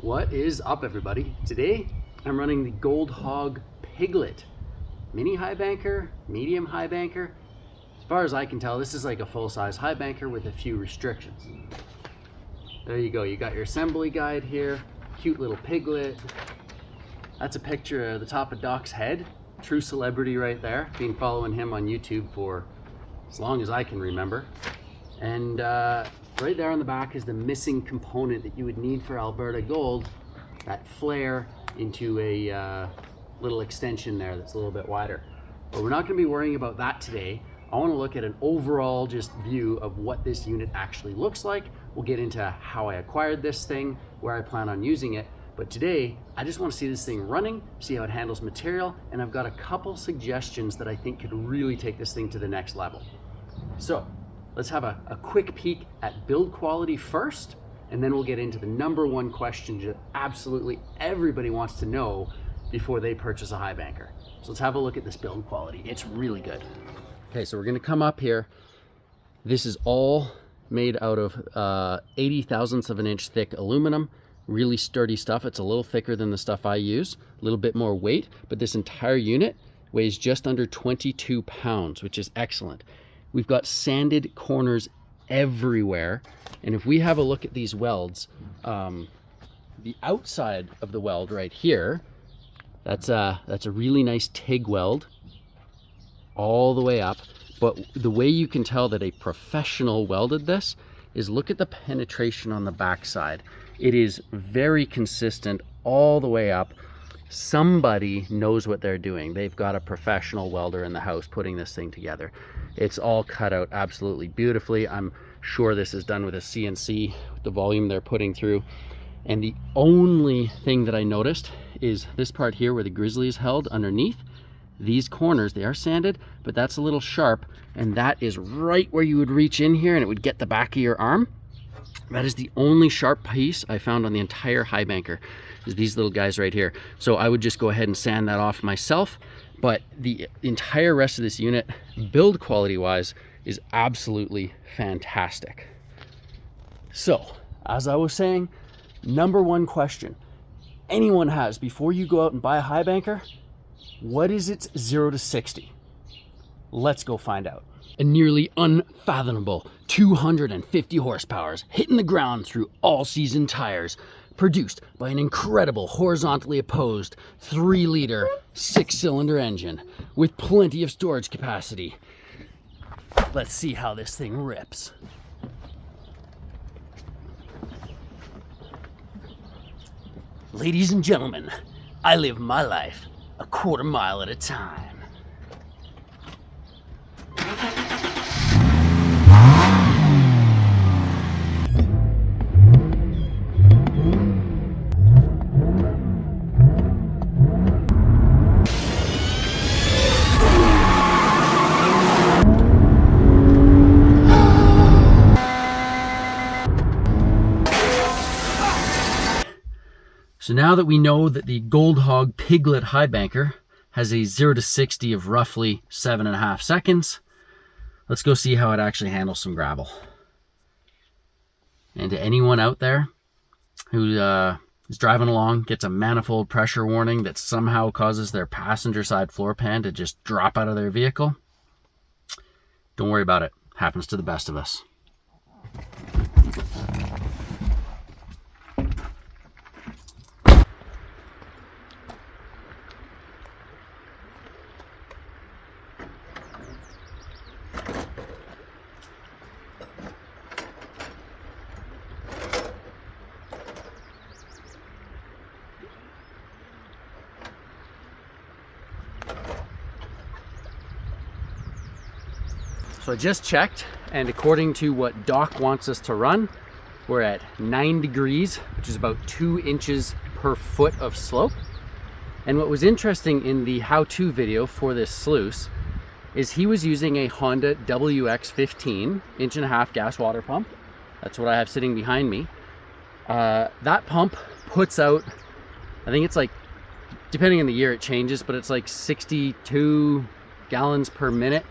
What is up, everybody? Today I'm running the Gold Hog Piglet mini Highbanker, medium Highbanker. As far as I can tell, this is like a full-size Highbanker with a few restrictions. There you go, you got your assembly guide here, cute little piglet. That's a picture of the top of Doc's head, true celebrity right there. Been following him on YouTube for as long as I can remember. And right there on the back is the missing component that you would need for Alberta Gold, that flare into a little extension there that's a little bit wider. But we're not going to be worrying about that today. I want to look at an overall just view of what this unit actually looks like. We'll get into how I acquired this thing, where I plan on using it. But today, I just want to see this thing running, see how it handles material, and I've got a couple suggestions that I think could really take this thing to the next level. So let's have a quick peek at build quality first, and then we'll get into the number one question that absolutely everybody wants to know before they purchase a Highbanker. So let's have a look at this build quality. It's really good. Okay, so we're gonna come up here. This is all made out of 80 thousandths of an inch thick aluminum. Really sturdy stuff. It's a little thicker than the stuff I use, a little bit more weight, but this entire unit weighs just under 22 pounds, which is excellent. We've got sanded corners everywhere. And if we have a look at these welds, the outside of the weld right here, that's a really nice TIG weld all the way up. But the way you can tell that a professional welded this is look at the penetration on the backside. It is very consistent all the way up. Somebody knows what they're doing. They've got a professional welder in the house putting this thing together. It's all cut out absolutely beautifully. I'm sure this is done with a CNC with the volume they're putting through. And the only thing that I noticed is this part here where the grizzly is held underneath. These corners, they are sanded, but that's a little sharp, and that is right where you would reach in here and it would get the back of your arm. That is the only sharp piece I found on the entire Highbanker, is these little guys right here. So I would just go ahead and sand that off myself, but the entire rest of this unit, build quality wise, is absolutely fantastic. So, as I was saying, number one question anyone has before you go out and buy a Highbanker: what is its 0 to 60? Let's go find out. A nearly unfathomable 250 horsepower hitting the ground through all-season tires, produced by an incredible horizontally opposed 3-liter 6-cylinder engine with plenty of storage capacity. Let's see how this thing rips. Ladies and gentlemen, I live my life a quarter mile at a time. So now that we know that the Gold Hog Piglet Highbanker has a 0 to 60 of roughly 7.5 seconds, let's go see how it actually handles some gravel. And to anyone out there who is driving along, gets a manifold pressure warning that somehow causes their passenger side floor pan to just drop out of their vehicle, don't worry about it. Happens to the best of us. So I just checked, and according to what Doc wants us to run, we're at 9 degrees, which is about 2 inches per foot of slope. And what was interesting in the how-to video for this sluice is he was using a Honda WX15 1.5-inch gas water pump. That's what I have sitting behind me. That pump puts out, I think it's like, depending on the year it changes, but it's like 62 gallons per minute,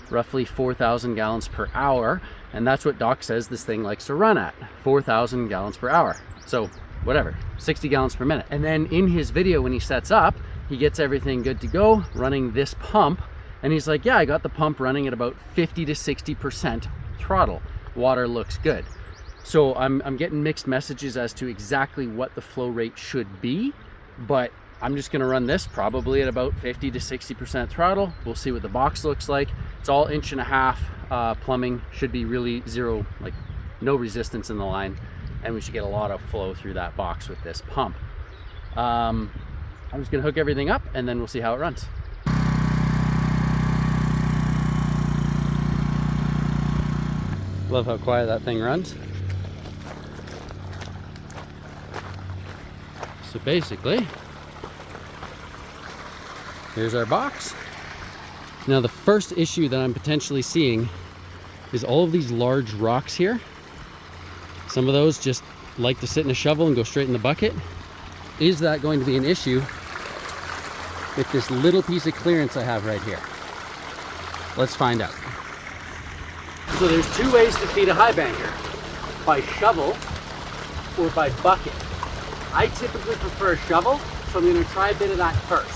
roughly 4,000 gallons per hour. And that's what Doc says this thing likes to run at, 4,000 gallons per hour. So whatever, 60 gallons per minute. And then in his video, when he sets up, he gets everything good to go, running this pump. And he's like, yeah, I got the pump running at about 50 to 60% throttle. Water looks good. So I'm getting mixed messages as to exactly what the flow rate should be, but I'm just gonna run this probably at about 50 to 60% throttle. We'll see what the box looks like. It's all 1.5 inch plumbing, should be really zero, like no resistance in the line, and we should get a lot of flow through that box with this pump. I'm just gonna hook everything up and then we'll see how it runs. Love how quiet that thing runs. So basically, here's our box. Now the first issue that I'm potentially seeing is all of these large rocks here. Some of those just like to sit in a shovel and go straight in the bucket. Is that going to be an issue with this little piece of clearance I have right here? Let's find out. So there's two ways to feed a highbanker: by shovel or by bucket. I typically prefer a shovel, so I'm going to try a bit of that first.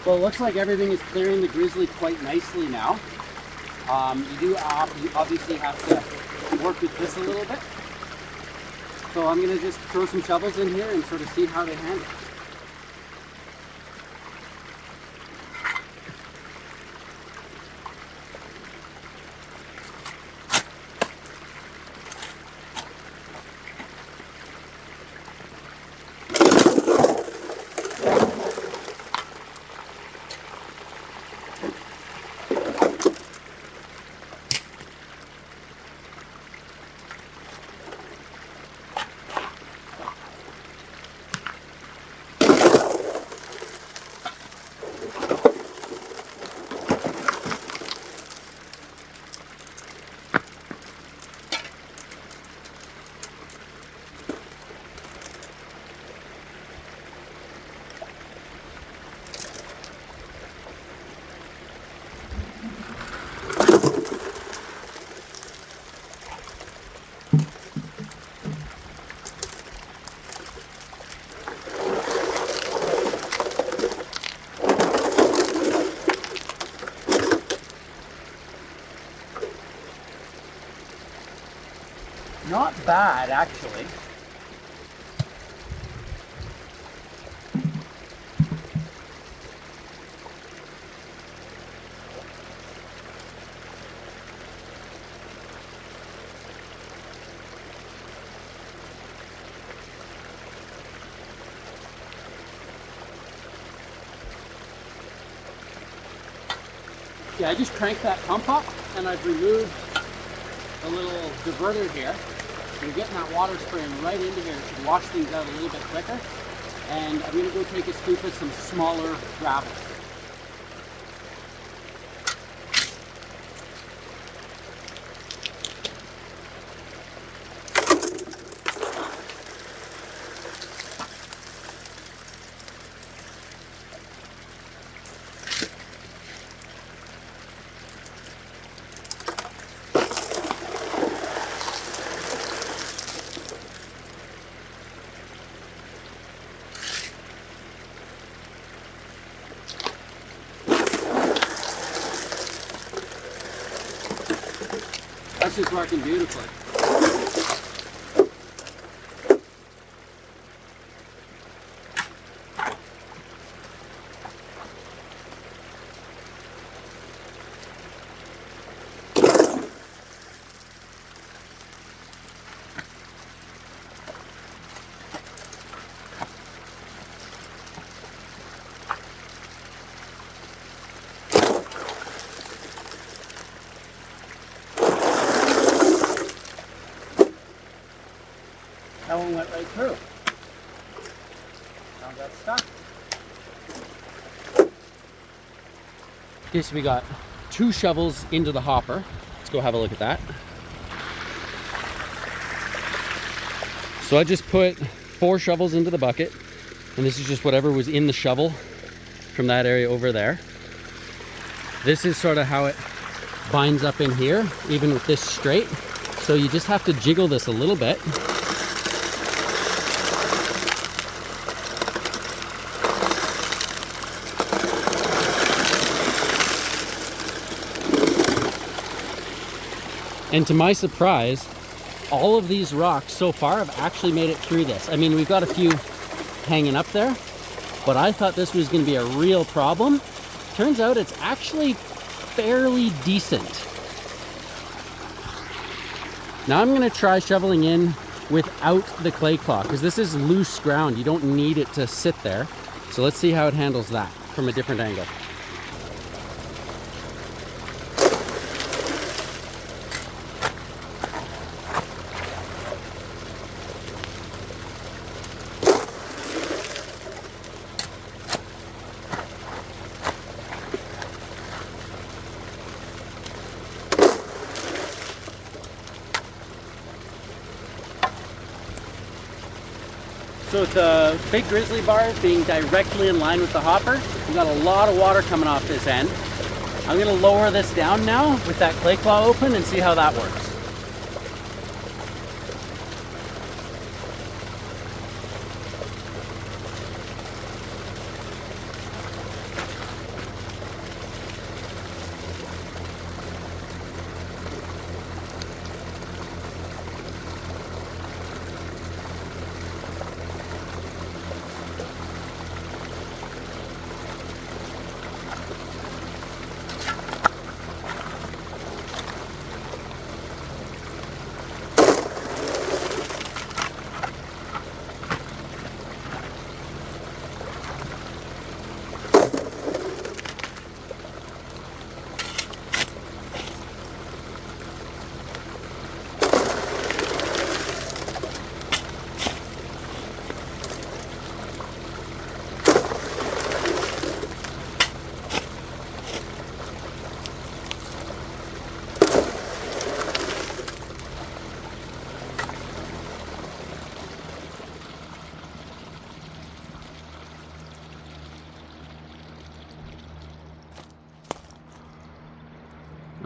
Well, it looks like everything is clearing the grizzly quite nicely now. You obviously have to work with this a little bit. So I'm going to just throw some shovels in here and sort of see how they handle it. Not bad, actually. Yeah, I just cranked that pump up and I've removed a little diverter here. You're getting that water spraying right into here. It should wash things out a little bit quicker. And I'm gonna go take a scoop of some smaller gravel. That's just working beautifully. That one went right through. Now that's stuck. Okay, so we got 2 shovels into the hopper. Let's go have a look at that. So I just put 4 shovels into the bucket, and this is just whatever was in the shovel from that area over there. This is sort of how it binds up in here, even with this straight. So you just have to jiggle this a little bit. And to my surprise, all of these rocks so far have actually made it through this. I mean, we've got a few hanging up there, but I thought this was going to be a real problem. Turns out it's actually fairly decent. Now I'm going to try shoveling in without the clay claw, because this is loose ground. You don't need it to sit there. So let's see how it handles that from a different angle. So with the big grizzly bars being directly in line with the hopper, we've got a lot of water coming off this end. I'm going to lower this down now with that clay claw open and see how that works.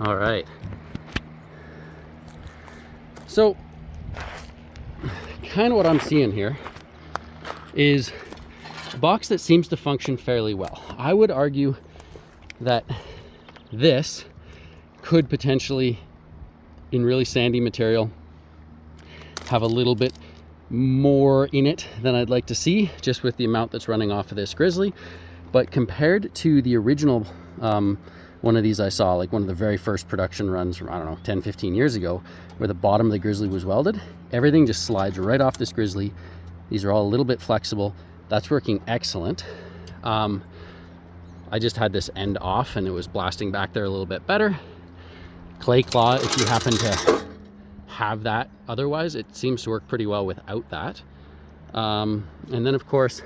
All right. So, kind of what I'm seeing here is a box that seems to function fairly well. I would argue that this could potentially, in really sandy material, have a little bit more in it than I'd like to see, just with the amount that's running off of this grizzly. But compared to the original one of these I saw, like one of the very first production runs from, I don't know, 10, 15 years ago, where the bottom of the grizzly was welded, everything just slides right off this grizzly. These are all a little bit flexible. That's working excellent. I just had this end off and it was blasting back there a little bit better. Clay claw, if you happen to have that otherwise. It seems to work pretty well without that. And then of course,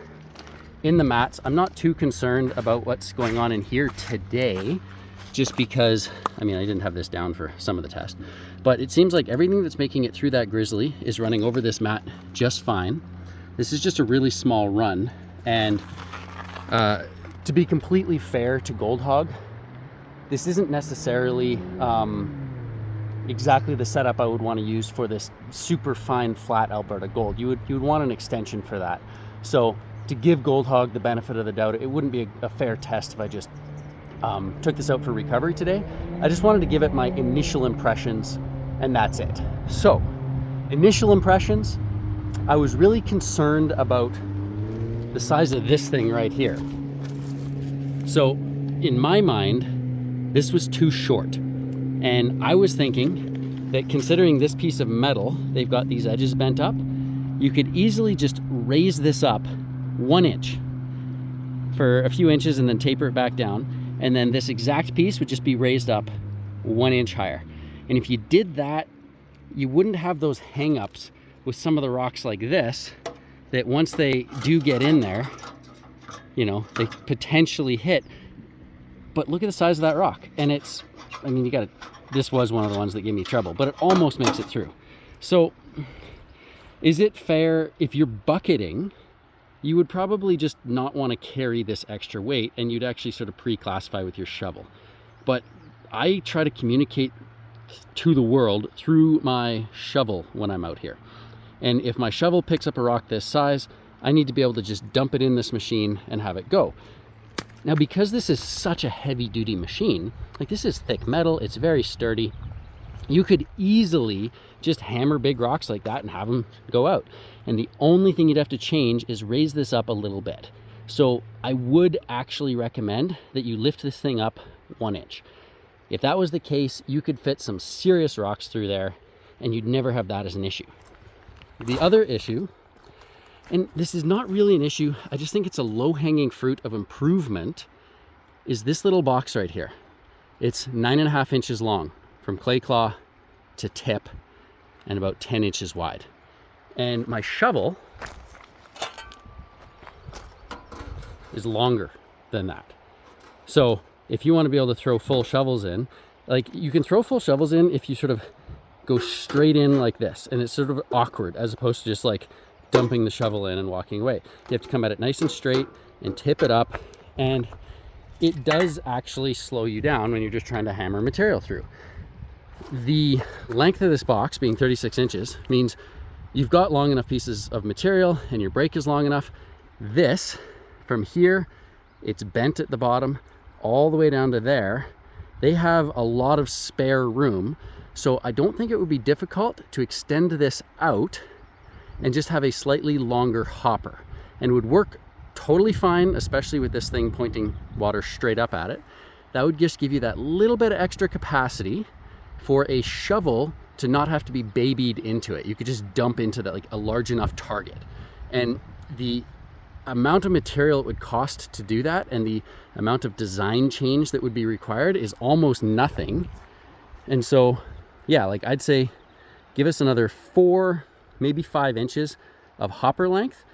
in the mats, I'm not too concerned about what's going on in here today, just because, I mean, I didn't have this down for some of the test, but it seems like everything that's making it through that grizzly is running over this mat just fine. This is just a really small run, and to be completely fair to Gold Hog, this isn't necessarily exactly the setup I would want to use for this super fine flat Alberta Gold. You would want an extension for that. So to give Gold Hog the benefit of the doubt, it wouldn't be a fair test if I just took this out for recovery today. I just wanted to give it my initial impressions, and that's it. So, initial impressions, I was really concerned about the size of this thing right here. So, in my mind, this was too short. And I was thinking that considering this piece of metal, they've got these edges bent up, you could easily just raise this up 1 inch for a few inches and then taper it back down. And then this exact piece would just be raised up 1 inch higher. And if you did that, you wouldn't have those hang-ups with some of the rocks like this, that once they do get in there, you know, they potentially hit. But look at the size of that rock. And it's, I mean, this was one of the ones that gave me trouble, but it almost makes it through. So is it fair if you're bucketing, you would probably just not want to carry this extra weight, and you'd actually sort of pre-classify with your shovel. But I try to communicate to the world through my shovel when I'm out here. And if my shovel picks up a rock this size, I need to be able to just dump it in this machine and have it go. Now, because this is such a heavy duty machine, like this is thick metal, it's very sturdy, you could easily just hammer big rocks like that and have them go out. And the only thing you'd have to change is raise this up a little bit. So I would actually recommend that you lift this thing up 1 inch. If that was the case, you could fit some serious rocks through there and you'd never have that as an issue. The other issue, and this is not really an issue, I just think it's a low-hanging fruit of improvement, is this little box right here. It's 9.5 inches long from clay claw to tip and about 10 inches wide. And my shovel is longer than that. So if you want to be able to throw full shovels in, like you can throw full shovels in if you sort of go straight in like this, and it's sort of awkward as opposed to just like dumping the shovel in and walking away. You have to come at it nice and straight and tip it up, and it does actually slow you down when you're just trying to hammer material through. The length of this box being 36 inches means you've got long enough pieces of material and your brake is long enough. This, from here, it's bent at the bottom all the way down to there. They have a lot of spare room, so I don't think it would be difficult to extend this out and just have a slightly longer hopper, and would work totally fine, especially with this thing pointing water straight up at it. That would just give you that little bit of extra capacity for a shovel to not have to be babied into it. You could just dump into that, like a large enough target. And the amount of material it would cost to do that and the amount of design change that would be required is almost nothing. And so, yeah, like I'd say give us another 4, maybe 5 inches of hopper length,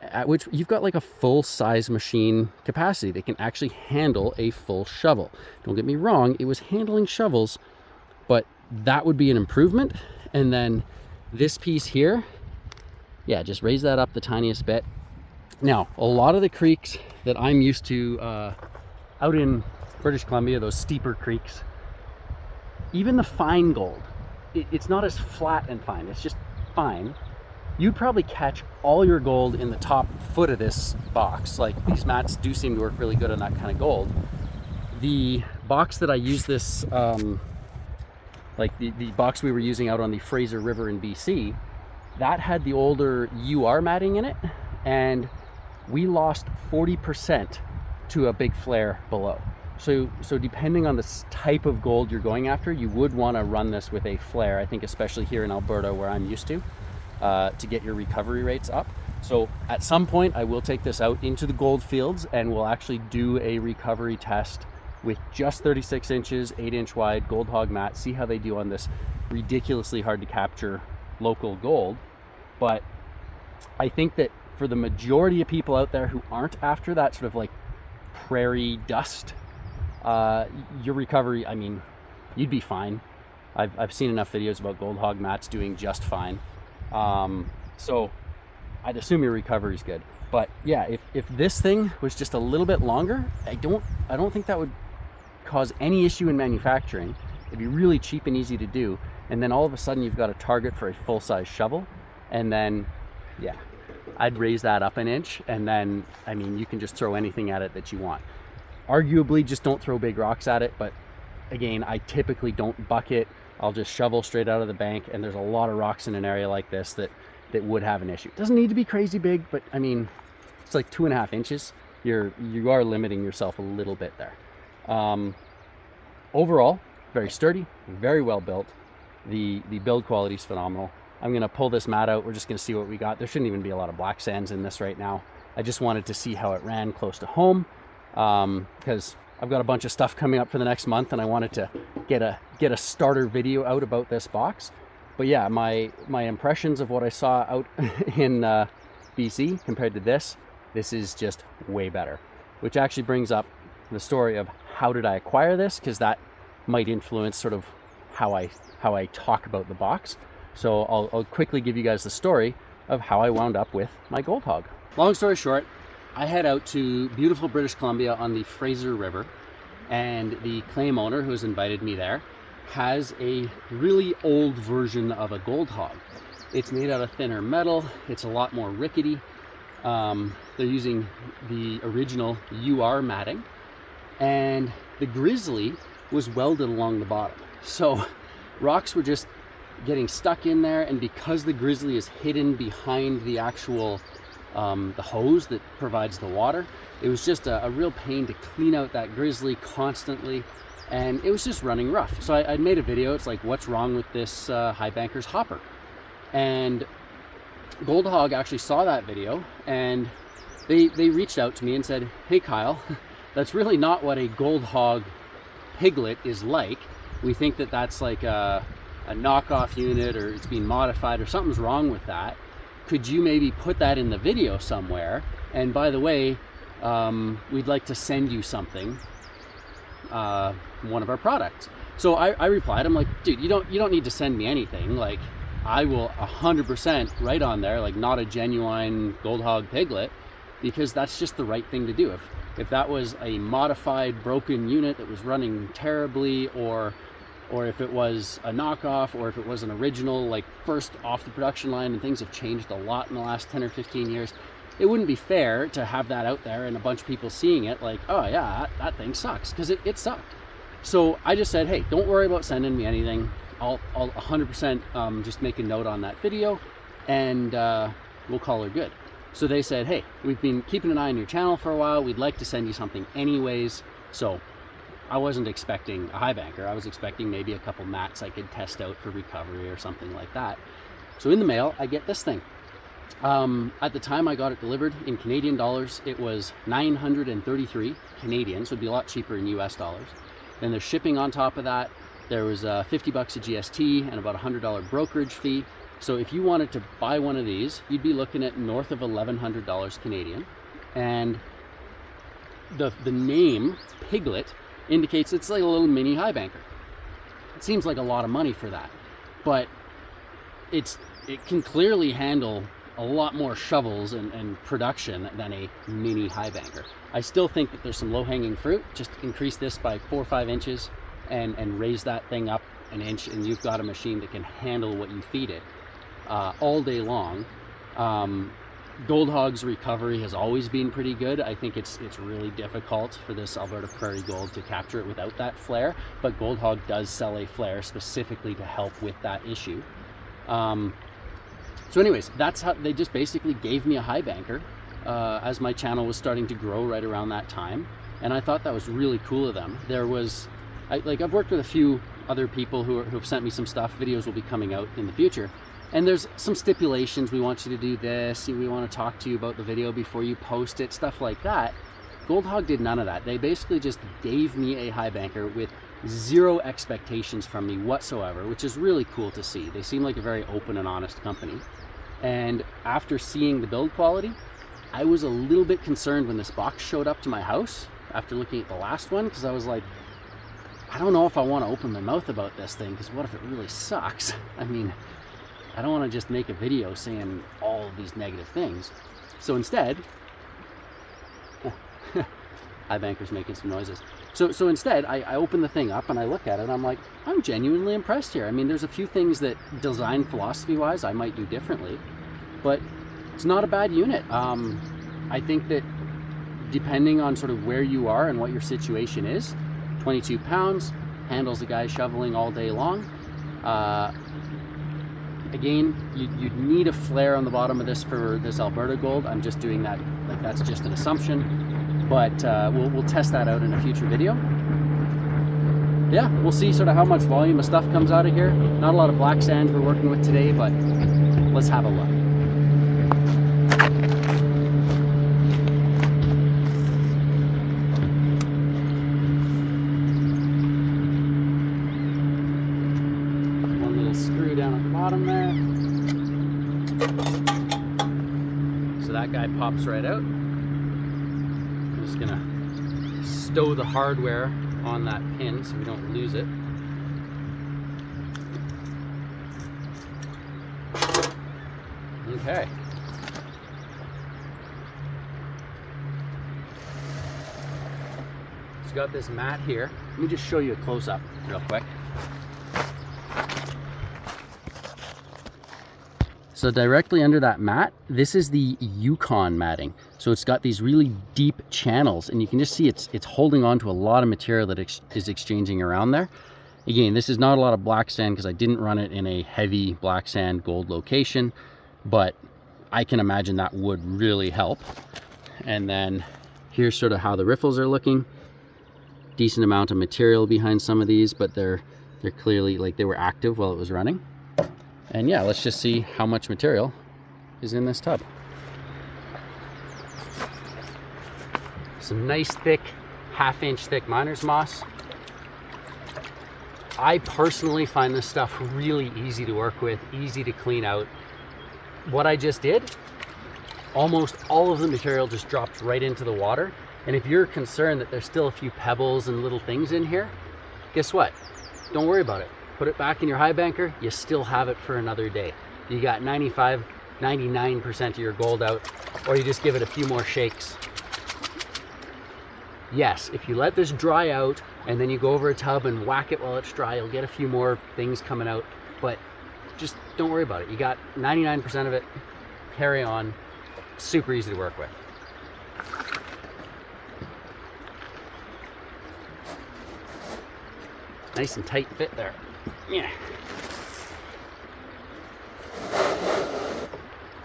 at which you've got like a full size machine capacity that can actually handle a full shovel. Don't get me wrong, it was handling shovels, but that would be an improvement. And then this piece here, yeah, just raise that up the tiniest bit. Now, a lot of the creeks that I'm used to out in British Columbia, those steeper creeks, even the fine gold, it's not as flat and fine, it's just fine. You'd probably catch all your gold in the top foot of this box. Like, these mats do seem to work really good on that kind of gold. The box that I use this, like the box we were using out on the Fraser River in BC, that had the older UR matting in it, and we lost 40% to a big flare below. So depending on the type of gold you're going after, you would want to run this with a flare, I think, especially here in Alberta where I'm used to get your recovery rates up. So at some point I will take this out into the gold fields and we'll actually do a recovery test with just 36 inches, 8-inch wide Gold Hog mat. See how they do on this ridiculously hard to capture local gold. But I think that for the majority of people out there who aren't after that sort of like prairie dust, your recovery, I mean, you'd be fine. I've seen enough videos about Gold Hog mats doing just fine. So I'd assume your recovery is good. But yeah, if this thing was just a little bit longer, I don't think that would cause any issue in manufacturing. It'd be really cheap and easy to do. And then all of a sudden you've got a target for a full-size shovel. And then, yeah, I'd raise that up an inch. And then, I mean, you can just throw anything at it that you want. Arguably, just don't throw big rocks at it. But again, I typically don't bucket. I'll just shovel straight out of the bank. And there's a lot of rocks in an area like this that would have an issue. It doesn't need to be crazy big, but I mean, it's like 2.5 inches. You are limiting yourself a little bit there. Overall, very sturdy, very well built. The build quality is phenomenal. I'm gonna pull this mat out. We're just gonna see what we got. There shouldn't even be a lot of black sands in this right now. I just wanted to see how it ran close to home, because I've got a bunch of stuff coming up for the next month, and I wanted to get a starter video out about this box. But yeah, my impressions of what I saw out in BC compared to this is just way better. Which actually brings up the story of how did I acquire this, because that might influence sort of how I talk about the box. So I'll quickly give you guys the story of how I wound up with my Gold Hog. Long story short, I head out to beautiful British Columbia on the Fraser River, and the claim owner who has invited me there has a really old version of a Gold Hog. It's made out of thinner metal. It's a lot more rickety. They're using the original UR matting, and the grizzly was welded along the bottom. So rocks were just getting stuck in there, and because the grizzly is hidden behind the actual the hose that provides the water, it was just a real pain to clean out that grizzly constantly, and it was just running rough. So I made a video. It's like, what's wrong with this Highbanker's hopper? And Gold Hog actually saw that video, and they reached out to me and said, hey Kyle, that's really not what a Gold Hog Piglet is like. We think that that's like a knockoff unit, or it's being modified, or something's wrong with that. Could you maybe put that in the video somewhere? And by the way, we'd like to send you something, one of our products. So I replied, I'm like, dude, you don't need to send me anything. Like, I will 100% write on there, like, not a genuine Gold Hog Piglet, because that's just the right thing to do. If that was a modified, broken unit that was running terribly, or if it was a knockoff, or if it was an original, like first off the production line, and things have changed a lot in the last 10 or 15 years, it wouldn't be fair to have that out there and a bunch of people seeing it like, oh yeah, that thing sucks, because it sucked. So I just said, hey, don't worry about sending me anything. I'll 100% just make a note on that video, and we'll call her good. So they said, hey, we've been keeping an eye on your channel for a while. We'd like to send you something anyways. So I wasn't expecting a Highbanker. I was expecting maybe a couple mats I could test out for recovery or something like that. So in the mail, I get this thing. At the time I got it delivered in Canadian dollars, it was 933 Canadian, so it'd be a lot cheaper in US dollars. Then there's shipping on top of that. There was $50 a GST and about $100 brokerage fee. So if you wanted to buy one of these, you'd be looking at north of $1,100 Canadian. And the name Piglet indicates it's like a little mini Highbanker. It seems like a lot of money for that, but it can clearly handle a lot more shovels and production than a mini Highbanker. I still think that there's some low-hanging fruit. Just increase this by 4 or 5 inches and raise that thing up an inch, and you've got a machine that can handle what you feed it all day long. Gold Hog's recovery has always been pretty good. I think it's really difficult for this Alberta Prairie Gold to capture it without that flare, but Gold Hog does sell a flare specifically to help with that issue. So anyways, that's how they just basically gave me a Highbanker as my channel was starting to grow right around that time, and I thought that was really cool of them. There was, I've worked with a few other people who have sent me some stuff. Videos will be coming out in the future. And there's some stipulations. We want you to do this. We want to talk to you about the video before you post it, stuff like that. Gold Hog did none of that. They basically just gave me a Highbanker with zero expectations from me whatsoever, which is really cool to see. They seem like a very open and honest company. And after seeing the build quality, I was a little bit concerned when this box showed up to my house after looking at the last one, because I was like, I don't know if I want to open my mouth about this thing, because what if it really sucks? I mean, I don't want to just make a video saying all of these negative things. So instead, Highbanker's making some noises. So instead, I open the thing up and I look at it and I'm like, I'm genuinely impressed here. I mean, there's a few things that design philosophy-wise I might do differently, but it's not a bad unit. I think that depending on sort of where you are and what your situation is, 22 pounds, handles a guy shoveling all day long. Again, you'd need a flare on the bottom of this for this Alberta Gold. I'm just doing that, like that's just an assumption, but we'll test that out in a future video. Yeah, we'll see sort of how much volume of stuff comes out of here. Not a lot of black sand we're working with today, but let's have a look. Screw down at the bottom there. So that guy pops right out. I'm just gonna stow the hardware on that pin so we don't lose it. Okay. It's got this mat here. Let me just show you a close-up real quick. So directly under that mat, this is the Yukon matting. So it's got these really deep channels, and you can just see it's holding on to a lot of material that is exchanging around there. Again, this is not a lot of black sand because I didn't run it in a heavy black sand gold location, but I can imagine that would really help. And then here's sort of how the riffles are looking. Decent amount of material behind some of these, but they're clearly like they were active while it was running. And yeah, let's just see how much material is in this tub. Some nice thick, half-inch thick miner's moss. I personally find this stuff really easy to work with, easy to clean out. What I just did, almost all of the material just dropped right into the water. And if you're concerned that there's still a few pebbles and little things in here, guess what? Don't worry about it. Put it back in your Highbanker, you still have it for another day. You got 95, 99% of your gold out, or you just give it a few more shakes. Yes, if you let this dry out and then you go over a tub and whack it while it's dry, you'll get a few more things coming out, but just don't worry about it. You got 99% of it, carry on, super easy to work with. Nice and tight fit there. Yeah.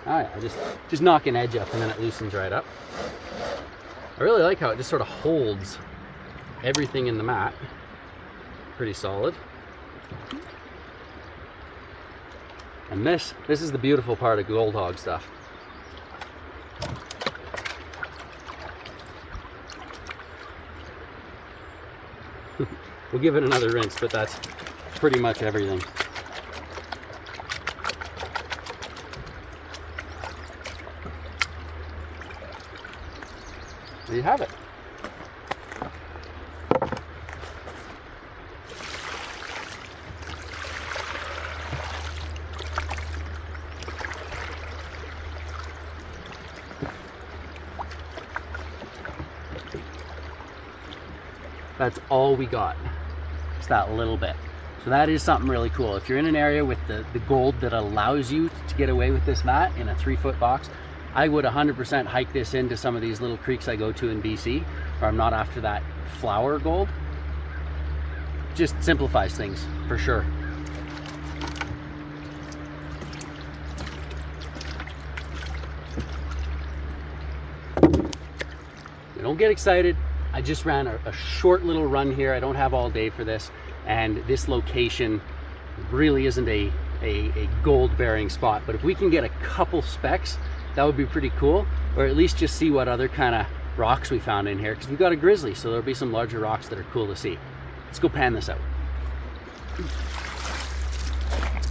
Alright, I just knock an edge up and then it loosens right up. I really like how it just sort of holds everything in the mat. Pretty solid. And this is the beautiful part of Gold Hog stuff. We'll give it another rinse, but that's pretty much everything. There you have it. That's all we got. It's that little bit. So that is something really cool. If you're in an area with the gold that allows you to get away with this mat in a 3-foot box, I would 100% hike this into some of these little creeks I go to in BC, where I'm not after that flower gold. Just simplifies things, for sure. Don't get excited. I just ran a short little run here. I don't have all day for this. And this location really isn't a gold bearing spot. But if we can get a couple specks, that would be pretty cool. Or at least just see what other kind of rocks we found in here, because we've got a grizzly, so there'll be some larger rocks that are cool to see. Let's go pan this out.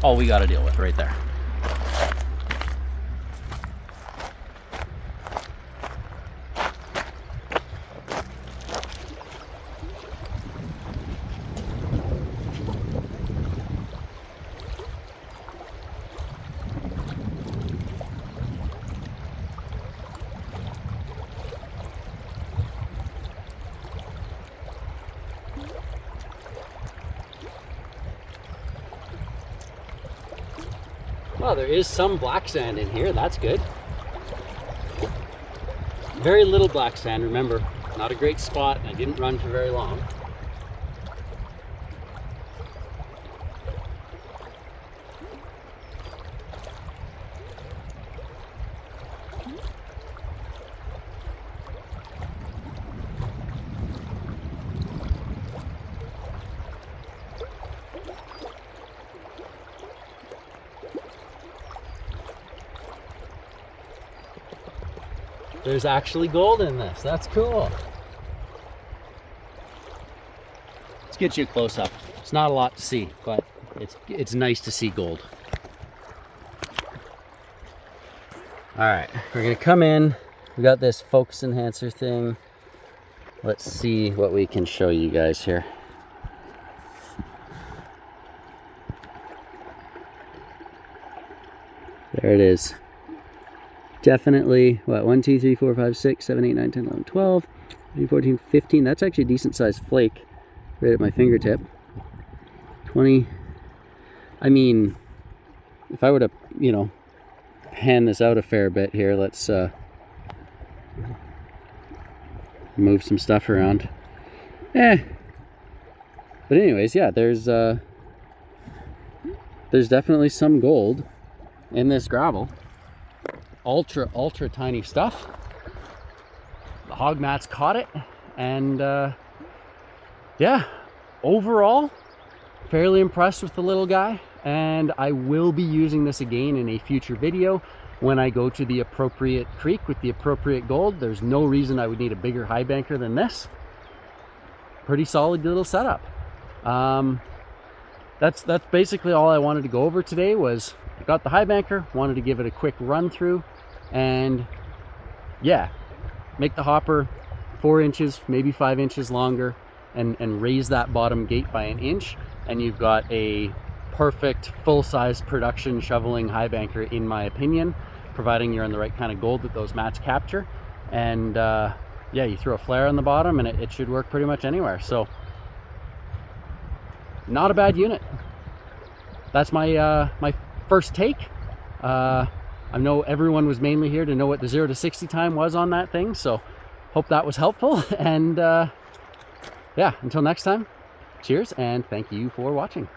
All we got to deal with right there. Well, there is some black sand in here, that's good. Very little black sand, remember, not a great spot, and I didn't run for very long. There's actually gold in this. That's cool. Let's get you a close up. It's not a lot to see, but it's nice to see gold. All right, we're gonna come in. We got this focus enhancer thing. Let's see what we can show you guys here. There it is. Definitely, what, 1, 2, 3, 4, 5, 6, 7, 8, 9, 10, 11, 12, 13, 14, 15. That's actually a decent sized flake right at my fingertip. 20. I mean, if I were to, you know, pan this out a fair bit here, let's move some stuff around. But anyways, yeah, there's definitely some gold in this gravel. Ultra tiny stuff. The hog mats caught it, and yeah, overall fairly impressed with the little guy, and I will be using this again in a future video when I go to the appropriate creek with the appropriate gold. There's no reason I would need a bigger high banker than this. Pretty solid little setup. That's basically all I wanted to go over today. Was I got the high banker, wanted to give it a quick run through, and yeah, make the hopper 4 inches, maybe 5 inches longer, and raise that bottom gate by 1 inch, and you've got a perfect full-size production shoveling high banker, in my opinion, providing you're on the right kind of gold that those mats capture. And yeah, you throw a flare on the bottom and it should work pretty much anywhere. So not a bad unit. That's my my first take. I know everyone was mainly here to know what the 0 to 60 time was on that thing, so hope that was helpful. And yeah, until next time, cheers and thank you for watching.